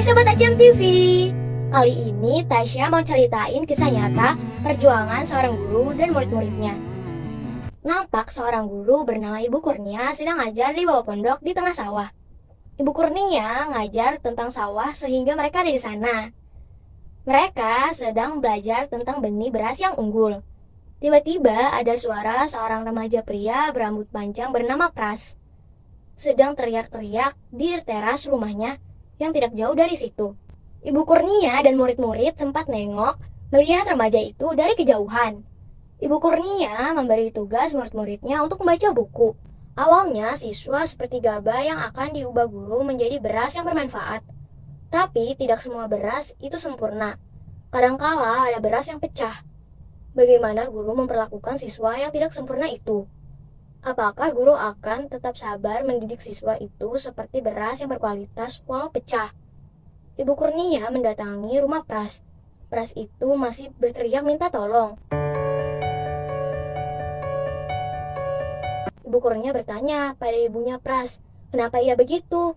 Hai Sobat Ajam TV. Kali ini Tasya mau ceritain kisah nyata perjuangan seorang guru dan murid-muridnya. Nampak seorang guru bernama Ibu Kurnia sedang ngajar di bawah pondok di tengah sawah. Ibu Kurnia ngajar tentang sawah sehingga mereka ada di sana. Mereka sedang belajar tentang benih beras yang unggul. Tiba-tiba ada suara seorang remaja pria berambut panjang bernama Pras sedang teriak-teriak di teras rumahnya yang tidak jauh dari situ. Ibu Kurnia dan murid-murid sempat nengok melihat remaja itu dari kejauhan. Ibu Kurnia memberi tugas murid-muridnya untuk membaca buku. Awalnya siswa seperti gabah yang akan diubah guru menjadi beras yang bermanfaat. Tapi tidak semua beras itu sempurna. Kadangkala ada beras yang pecah. Bagaimana guru memperlakukan siswa yang tidak sempurna itu? Apakah guru akan tetap sabar mendidik siswa itu seperti beras yang berkualitas walau pecah? Ibu Kurnia mendatangi rumah Pras. Pras itu masih berteriak minta tolong. Ibu Kurnia bertanya pada ibunya Pras, kenapa ia begitu?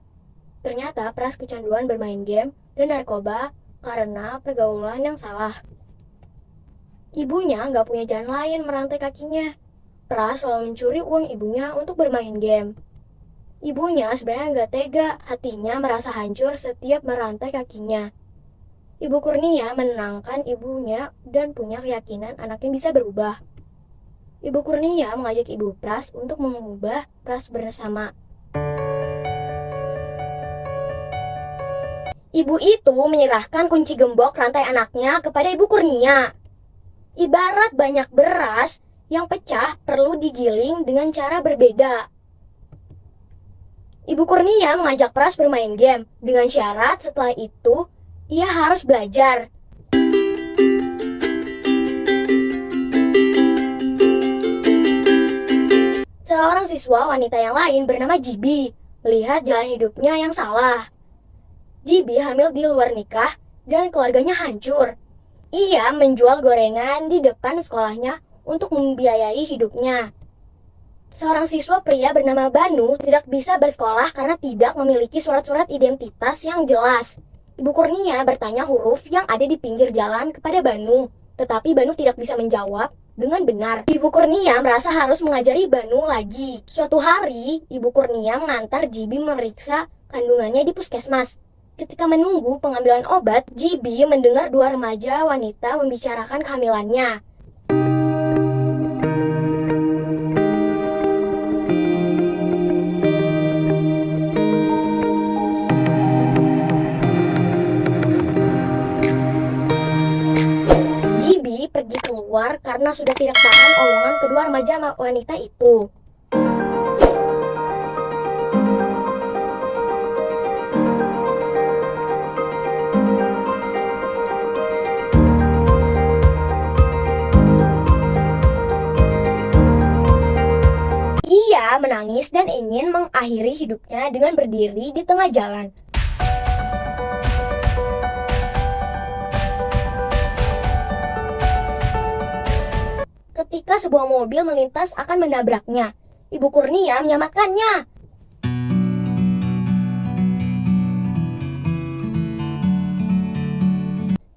Ternyata Pras kecanduan bermain game dan narkoba karena pergaulan yang salah. Ibunya nggak punya jalan lain merantai kakinya. Pras selalu mencuri uang ibunya untuk bermain game. Ibunya sebenarnya nggak tega, hatinya merasa hancur setiap merantai kakinya. Ibu Kurnia menenangkan ibunya dan punya keyakinan anaknya bisa berubah. Ibu Kurnia mengajak Ibu Pras untuk mengubah Pras bersama. Ibu itu menyerahkan kunci gembok rantai anaknya kepada Ibu Kurnia. Ibarat banyak beras yang pecah perlu digiling dengan cara berbeda. Ibu Kurnia mengajak Pras bermain game dengan syarat setelah itu ia harus belajar. Seorang siswa wanita yang lain bernama Jibi melihat jalan hidupnya yang salah. Jibi hamil di luar nikah dan keluarganya hancur. Ia menjual gorengan di depan sekolahnya untuk membiayai hidupnya. Seorang siswa pria bernama Banu tidak bisa bersekolah karena tidak memiliki surat-surat identitas yang jelas. Ibu Kurnia bertanya huruf yang ada di pinggir jalan kepada Banu, tetapi Banu tidak bisa menjawab dengan benar. Ibu Kurnia merasa harus mengajari Banu lagi. Suatu hari, Ibu Kurnia mengantar Jibi memeriksa kandungannya di puskesmas. Ketika menunggu pengambilan obat, Jibi mendengar dua remaja wanita membicarakan kehamilannya. Pergi keluar karena sudah tidak tahan omongan kedua remaja wanita itu. Ia menangis dan ingin mengakhiri hidupnya dengan berdiri di tengah jalan. Ketika sebuah mobil melintas akan menabraknya, Ibu Kurnia menyelamatkannya.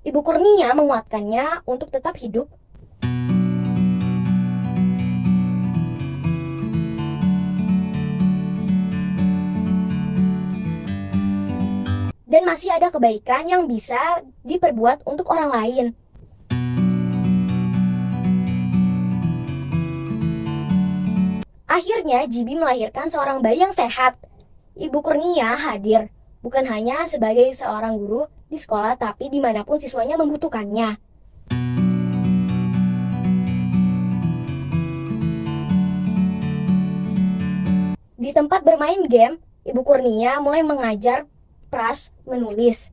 Ibu Kurnia menguatkannya untuk tetap hidup. Dan masih ada kebaikan yang bisa diperbuat untuk orang lain. Akhirnya Jibi melahirkan seorang bayi yang sehat. Ibu Kurnia hadir, bukan hanya sebagai seorang guru di sekolah, tapi dimanapun siswanya membutuhkannya. Di tempat bermain game, Ibu Kurnia mulai mengajar Pras menulis.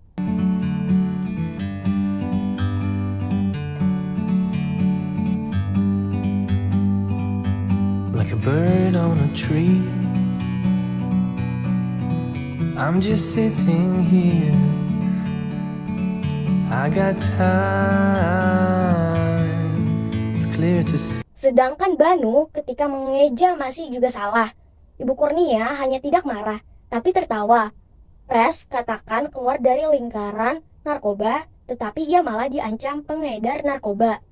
Like a bird on a tree, I'm just sitting here. I got time, it's clear to see. Sedangkan Banu ketika mengeja masih juga salah. Ibu Kurnia hanya tidak marah, tapi tertawa. Pras katakan keluar dari lingkaran narkoba, tetapi ia malah diancam pengedar narkoba.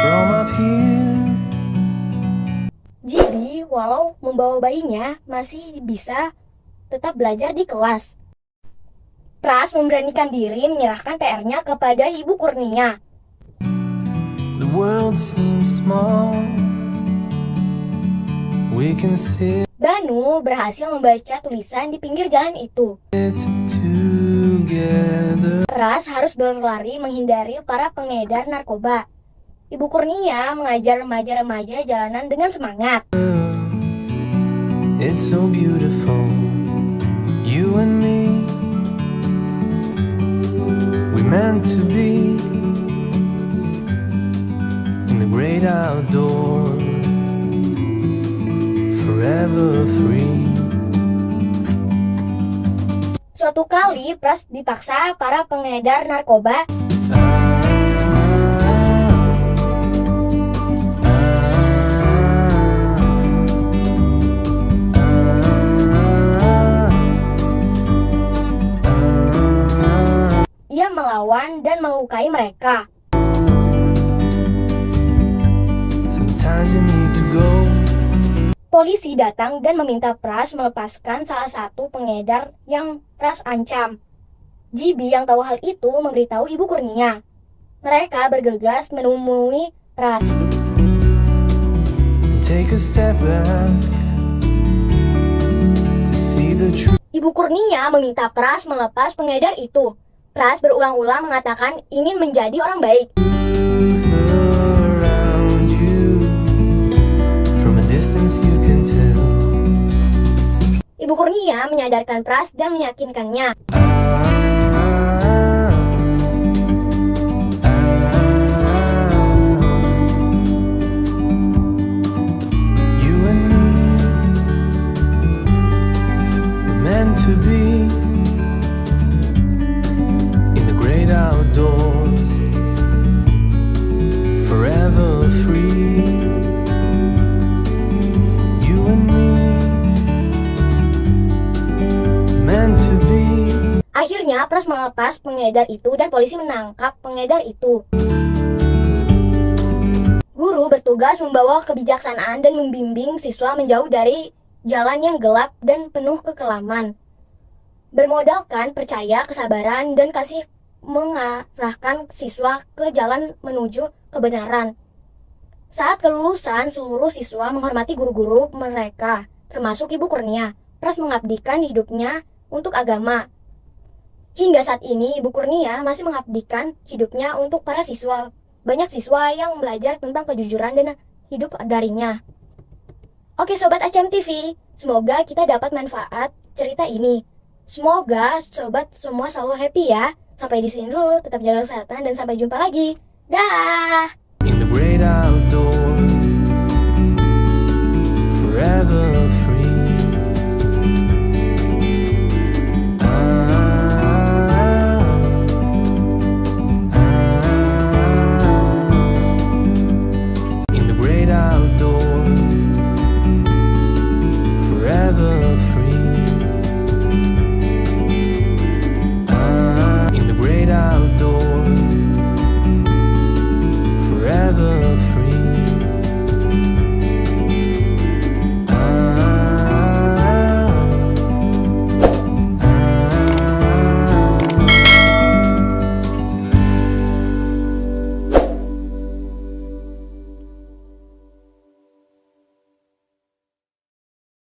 From up here, Gibi walau membawa bayinya masih bisa tetap belajar di kelas. Pras memberanikan diri menyerahkan PR-nya kepada Ibu Kurnia. the world seems small. We can sit Banu berhasil membaca tulisan di pinggir jalan itu. together. Pras harus berlari menghindari para pengedar narkoba. Ibu Kurnia mengajar remaja-remaja jalanan dengan semangat. It's so beautiful, you and me. We meant to be in the great outdoors, forever free. Suatu kali Pras dipaksa para pengedar narkoba ia melawan dan melukai mereka. Sometimes you need to go. Polisi datang dan meminta Pras melepaskan salah satu pengedar yang Pras ancam. Gibi yang tahu hal itu memberitahu Ibu Kurnia. Mereka bergegas menemui Pras. Take a step back to see the truth Ibu Kurnia meminta Pras melepas pengedar itu. Pras berulang-ulang mengatakan ingin menjadi orang baik. around you. From a distance you can tell. Ibu Kurnia menyadarkan Pras dan meyakinkannya. You and me were meant to be in the great outdoors, forever free. You and me meant to be. Akhirnya Pras melepas pengedar itu dan polisi menangkap pengedar itu. Guru bertugas membawa kebijaksanaan dan membimbing siswa menjauh dari jalan yang gelap dan penuh kekelaman. Bermodalkan percaya, kesabaran, dan kasih mengarahkan siswa ke jalan menuju kebenaran. Saat kelulusan, seluruh siswa menghormati guru-guru mereka, termasuk Ibu Kurnia. Pras mengabdikan hidupnya untuk agama. Hingga saat ini, Ibu Kurnia masih mengabdikan hidupnya untuk para siswa. Banyak siswa yang belajar tentang kejujuran dan hidup darinya. Oke Sobat ACM TV, semoga kita dapat manfaat cerita ini. Semoga Sobat semua selalu happy ya. Sampai di sini dulu, tetap jaga kesehatan dan sampai jumpa lagi. Dah! In the great outdoors,